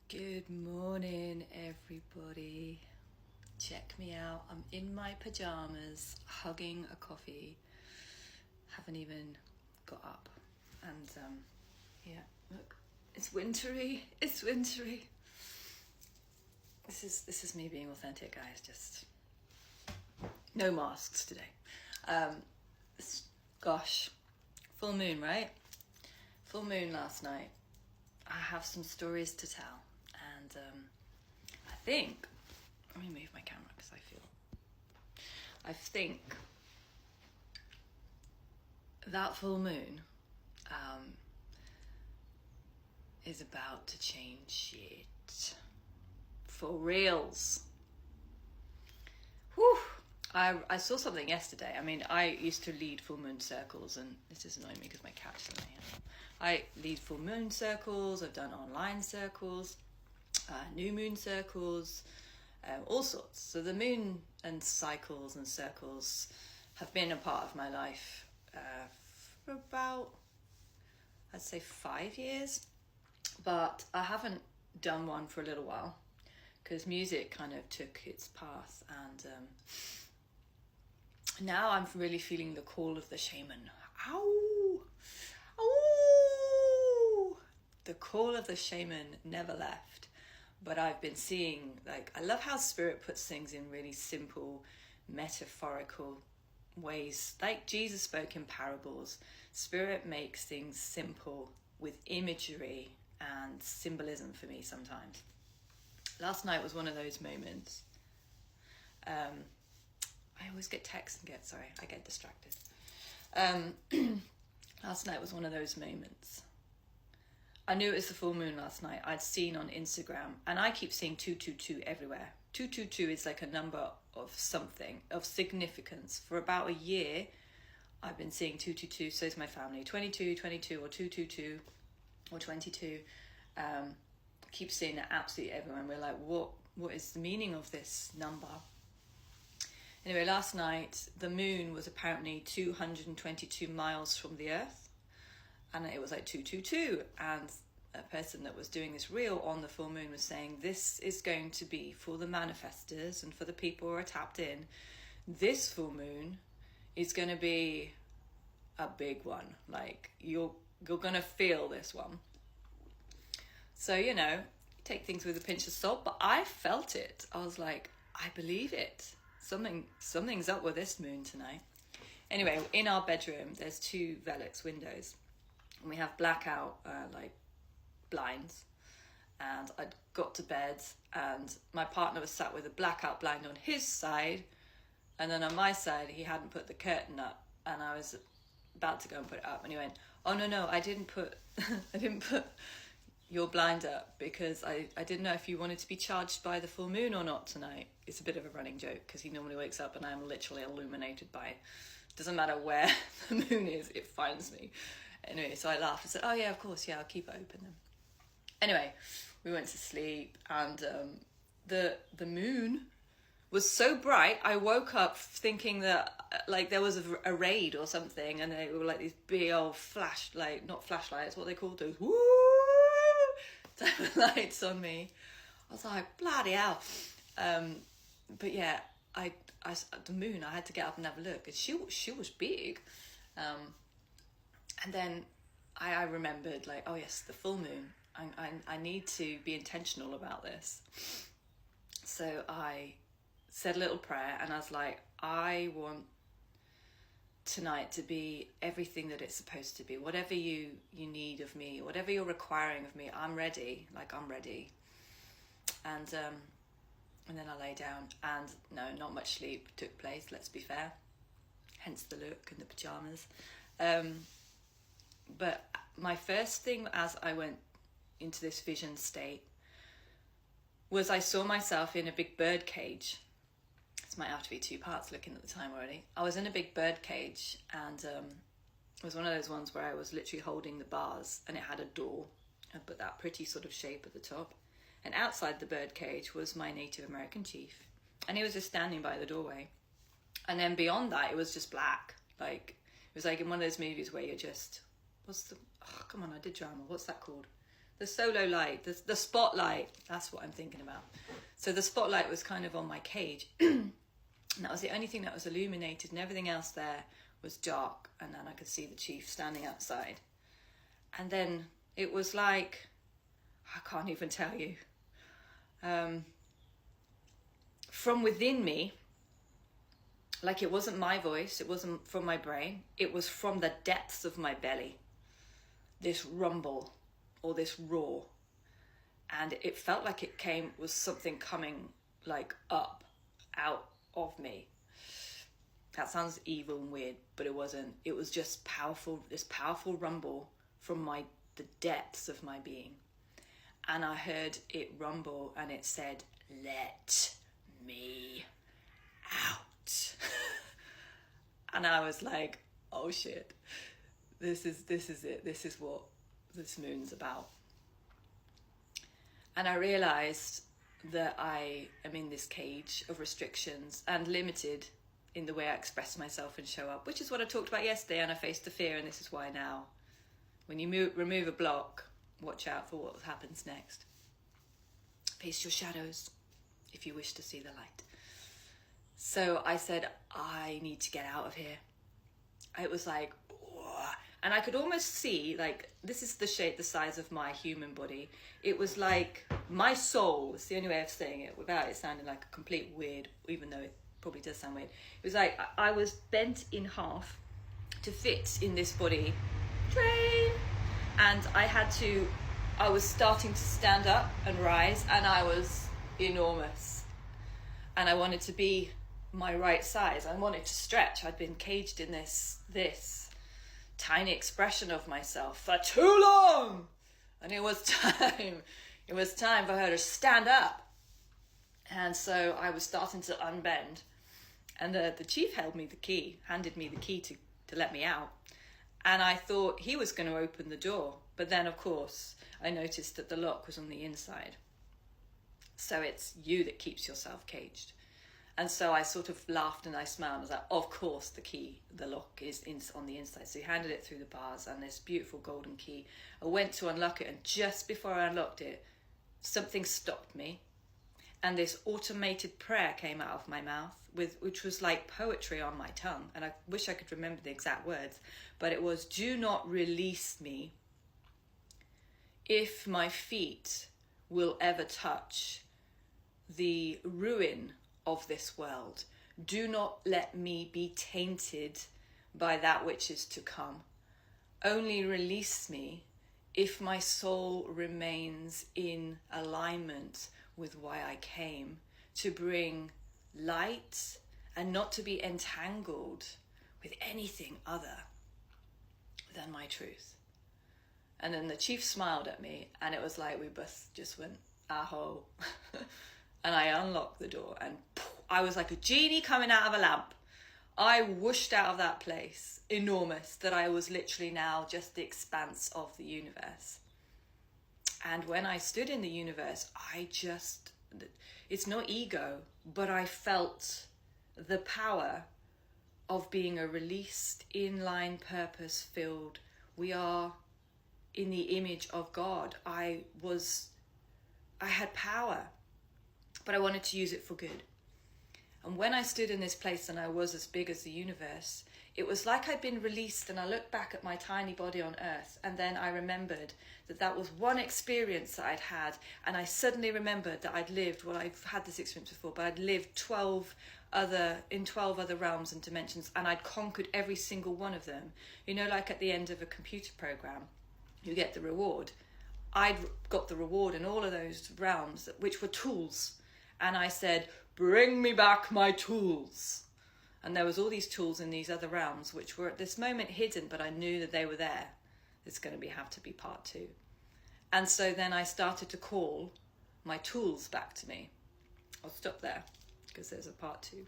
Good morning, everybody. Check me out. I'm in my pajamas, hugging a coffee. Haven't even got up. And yeah, look, it's wintry. It's wintry. This is me being authentic, guys. Just no masks today. Gosh, full moon, right? Full moon last night. I have some stories to tell, and I think, let me move my camera because I think that full moon is about to change shit for reals. Whew. I saw something yesterday. I mean, I used to lead full moon circles, and this is annoying me because my cat's in my hand. I lead full moon circles. I've done online circles, new moon circles, all sorts. So the moon and cycles and circles have been a part of my life for about, I'd say, 5 years. But I haven't done one for a little while because music kind of took its path, and now I'm really feeling the call of the shaman. Ow! Ow! The call of the shaman never left. But I've been seeing, I love how spirit puts things in really simple, metaphorical ways. Like Jesus spoke in parables. Spirit makes things simple with imagery and symbolism for me sometimes. Last night was one of those moments. I always get texts and I get distracted. Last night was one of those moments. I knew it was the full moon last night. I'd seen on Instagram, and I keep seeing 222 everywhere. 222 is like a number of something, of significance. For about a year, I've been seeing 222, so is my family. 22, 22, or 222, or 22. Keep seeing it absolutely everywhere, and we're like, what is the meaning of this number? Anyway, last night, the moon was apparently 222 miles from the Earth, and it was like 222, and a person that was doing this reel on the full moon was saying, this is going to be for the manifestors and for the people who are tapped in. This full moon is going to be a big one. Like, you're going to feel this one. So, take things with a pinch of salt, but I felt it. I was like, I believe it. Something's up with this moon tonight. Anyway, in our bedroom, there's 2 Velux windows, and we have blackout blinds. And I'd got to bed, and my partner was sat with a blackout blind on his side, and then on my side, he hadn't put the curtain up, and I was about to go and put it up, and he went, "Oh no, I didn't put your blind up because I didn't know if you wanted to be charged by the full moon or not tonight." It's a bit of a running joke because he normally wakes up and I'm literally illuminated by it. Doesn't matter where the moon is, it finds me. Anyway, so I laughed and said, "Oh yeah, of course, yeah, I'll keep it open then." Anyway, we went to sleep, and the moon was so bright, I woke up thinking that there was a raid or something, and they were like these big old not flashlights, what they call those, woo, type of lights on me. I was like, bloody hell. But yeah, the moon, I had to get up and have a look, and she was big. And then I remembered, oh yes, the full moon. I need to be intentional about this. So I said a little prayer, and I was like, I want tonight to be everything that it's supposed to be. Whatever you need of me, whatever you're requiring of me, I'm ready. I'm ready. And then I lay down, and no, not much sleep took place, let's be fair. Hence the look and the pajamas. But my first thing as I went into this vision state was I saw myself in a big bird cage. This might have to be 2 parts looking at the time already. I was in a big bird cage, and it was one of those ones where I was literally holding the bars, and it had a door, but that pretty sort of shape at the top. And outside the bird cage was my Native American chief, and he was just standing by the doorway. And then beyond that, it was just black. It was like in one of those movies where you're just, come on, I did drama. What's that called? The solo light, the spotlight, that's what I'm thinking about. So the spotlight was kind of on my cage. And that was the only thing that was illuminated, and everything else there was dark. And then I could see the chief standing outside. And then it was like, I can't even tell you. From within me, like it wasn't my voice, it wasn't from my brain, it was from the depths of my belly. This rumble or this roar. And it felt like it was something coming like up, out of me. That sounds evil and weird, but it wasn't. It was just powerful, this powerful rumble from the depths of my being. And I heard it rumble and it said, "Let me out." And I was like, oh shit, this is it. This is what this moon's about. And I realized that I am in this cage of restrictions and limited in the way I express myself and show up, which is what I talked about yesterday, and I faced the fear, and this is why now. When you remove a block, watch out for what happens next. Face your shadows if you wish to see the light. So I said, I need to get out of here. It was like, whoa. And I could almost see, like, this is the shape, the size of my human body. It was like my soul, it's the only way of saying it without it sounding like a complete weird, even though it probably does sound weird. It was like I was bent in half to fit in this body. Train! And I was starting to stand up and rise, and I was enormous. And I wanted to be my right size. I wanted to stretch. I'd been caged in this tiny expression of myself for too long. And it was time. It was time for her to stand up. And so I was starting to unbend. And the chief handed me the key to let me out. And I thought he was going to open the door. But then, of course, I noticed that the lock was on the inside. So it's you that keeps yourself caged. And so I sort of laughed and I smiled. I was like, of course, the lock is on the inside. So he handed it through the bars and this beautiful golden key. I went to unlock it, and just before I unlocked it, something stopped me. And this automated prayer came out of my mouth, which was like poetry on my tongue. And I wish I could remember the exact words. But it was, "Do not release me if my feet will ever touch the ruin of this world. Do not let me be tainted by that which is to come. Only release me if my soul remains in alignment with why I came, to bring light and not to be entangled with anything other than my truth." And then the chief smiled at me, and it was like we both just went, aho. And I unlocked the door, and I was like a genie coming out of a lamp. I whooshed out of that place, enormous, that I was literally now just the expanse of the universe. And when I stood in the universe, it's not ego, but I felt the power of being a released, inline, purpose-filled. We are in the image of God. I had power, but I wanted to use it for good. And when I stood in this place and I was as big as the universe, it was like I'd been released, and I looked back at my tiny body on earth, and then I remembered that was one experience that I'd had, and I suddenly remembered that I'd lived, well, I've had this experience before, but I'd lived 12 other realms and dimensions, and I'd conquered every single one of them. You know, like at the end of a computer program, you get the reward. I'd got the reward in all of those realms, which were tools. And I said, "Bring me back my tools." And there was all these tools in these other realms, which were at this moment hidden, but I knew that they were there. It's going to have to be part 2. And so then I started to call my tools back to me. I'll stop there because there's a part 2.